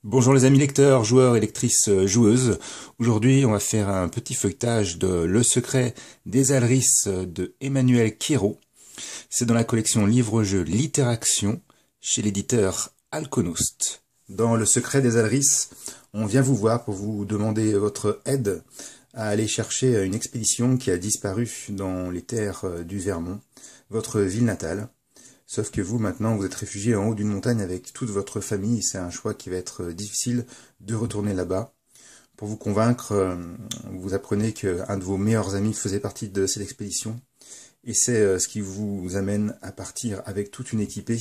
Bonjour les amis lecteurs, joueurs et lectrices joueuses. Aujourd'hui, on va faire un petit feuilletage de Le secret des Alris de Emmanuel Quérault. C'est dans la collection livre-jeu Littéraction chez l'éditeur Alconost. Dans Le secret des Alris, on vient vous voir pour vous demander votre aide à aller chercher une expédition qui a disparu dans les terres du Vermont, votre ville natale. Sauf que vous, maintenant, vous êtes réfugié en haut d'une montagne avec toute votre famille. C'est un choix qui va être difficile de retourner là-bas. Pour vous convaincre, vous apprenez qu'un de vos meilleurs amis faisait partie de cette expédition. Et c'est ce qui vous amène à partir avec toute une équipée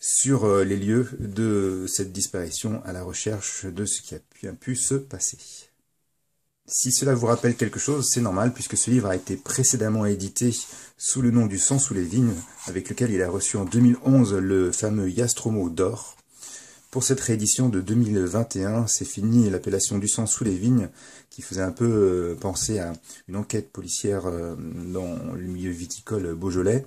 sur les lieux de cette disparition à la recherche de ce qui a pu se passer. Si cela vous rappelle quelque chose, c'est normal puisque ce livre a été précédemment édité sous le nom du Sang sous les vignes, avec lequel il a reçu en 2011 le fameux Yastromo d'or. Pour cette réédition de 2021, c'est fini l'appellation du Sang sous les vignes, qui faisait un peu penser à une enquête policière dans le milieu viticole beaujolais,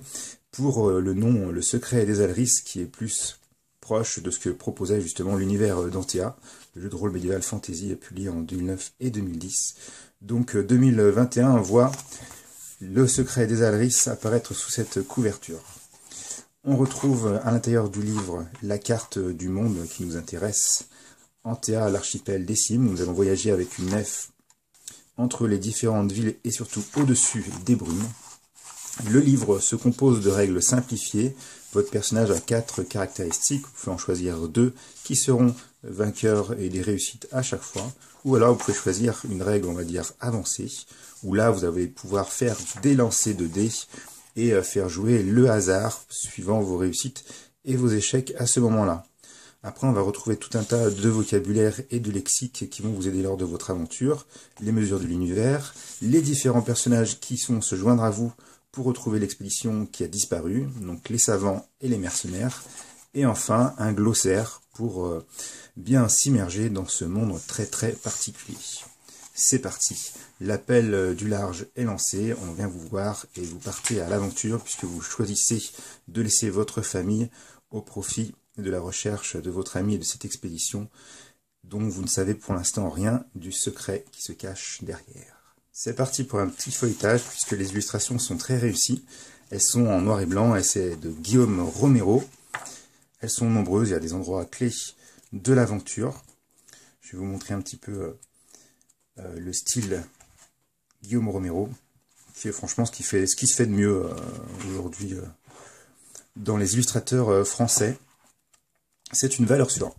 pour le nom Le secret des Alris, qui est plus proche de ce que proposait justement l'univers d'Antea, le jeu de rôle médiéval fantasy publié en 2009 et 2010. Donc 2021 voit Le secret des Alris apparaître sous cette couverture. On retrouve à l'intérieur du livre la carte du monde qui nous intéresse. Antea, l'archipel des cimes. Nous allons voyager avec une nef entre les différentes villes et surtout au-dessus des brumes. Le livre se compose de règles simplifiées. Votre personnage a 4 caractéristiques, vous pouvez en choisir 2 qui seront vainqueurs et des réussites à chaque fois. Ou alors vous pouvez choisir une règle, on va dire, avancée, où là vous allez pouvoir faire des lancers de dés et faire jouer le hasard suivant vos réussites et vos échecs à ce moment-là. Après, on va retrouver tout un tas de vocabulaire et de lexique qui vont vous aider lors de votre aventure, les mesures de l'univers, les différents personnages qui sont se joindre à vous pour retrouver l'expédition qui a disparu, donc les savants et les mercenaires, et enfin un glossaire pour bien s'immerger dans ce monde très très particulier. C'est parti, l'appel du large est lancé, on vient vous voir et vous partez à l'aventure puisque vous choisissez de laisser votre famille au profit de la recherche de votre ami et de cette expédition dont vous ne savez pour l'instant rien du secret qui se cache derrière. C'est parti pour un petit feuilletage puisque les illustrations sont très réussies. Elles sont en noir et blanc et c'est de Guillaume Romero. Elles sont nombreuses, il y a des endroits clés de l'aventure. Je vais vous montrer un petit peu le style Guillaume Romero, qui est franchement ce qui se fait de mieux aujourd'hui dans les illustrateurs français. C'est une valeur sûre.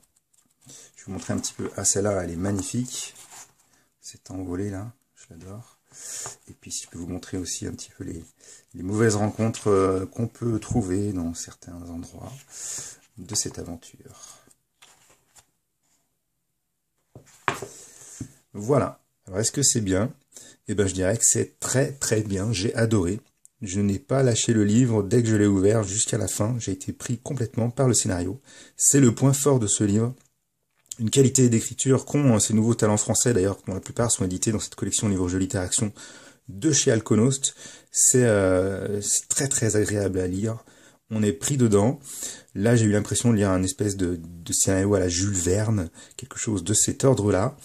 Je vais vous montrer un petit peu. Ah, celle-là, elle est magnifique. C'est envolé là. Je l'adore. Et puis si je peux vous montrer aussi un petit peu les mauvaises rencontres qu'on peut trouver dans certains endroits de cette aventure. Voilà. Alors est-ce que c'est bien? Eh bien je dirais que c'est très très bien. J'ai adoré. Je n'ai pas lâché le livre dès que je l'ai ouvert jusqu'à la fin. J'ai été pris complètement par le scénario. C'est le point fort de ce livre. Une qualité d'écriture qu'ont ces nouveaux talents français, d'ailleurs, dont la plupart sont édités dans cette collection livre-jeu Littéraction de chez Alconost. C'est très très agréable à lire. On est pris dedans. Là, j'ai eu l'impression de lire un espèce de scénario à la Jules Verne, quelque chose de cet ordre-là.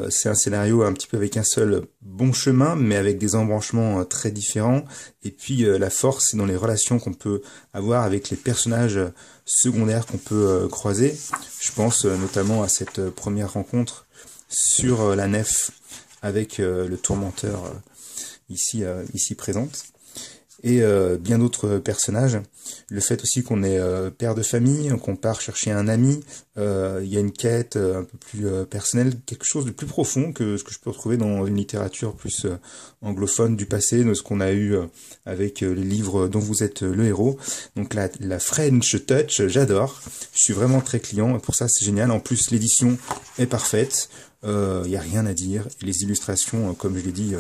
C'est un scénario un petit peu avec un seul bon chemin, mais avec des embranchements très différents. Et puis, la force, c'est dans les relations qu'on peut avoir avec les personnages secondaires qu'on peut croiser. Je pense notamment à cette première rencontre sur la nef avec le tourmenteur ici présente. Et bien d'autres personnages. Le fait aussi qu'on est père de famille, qu'on part chercher un ami, il y a une quête un peu plus personnelle, quelque chose de plus profond que ce que je peux retrouver dans une littérature plus anglophone du passé, de ce qu'on a eu avec les livres dont vous êtes le héros. Donc la French Touch, j'adore. Je suis vraiment très client, pour ça c'est génial. En plus l'édition est parfaite. Il n'y a rien à dire. Et les illustrations, comme je l'ai dit,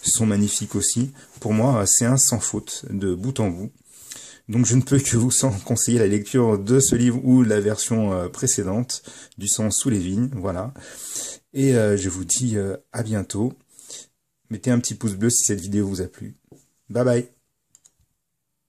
sont magnifiques aussi. Pour moi, c'est un sans faute, de bout en bout. Donc je ne peux que vous conseiller la lecture de ce livre ou la version précédente, du Sang sous les vignes, voilà. Et je vous dis à bientôt. Mettez un petit pouce bleu si cette vidéo vous a plu. Bye bye.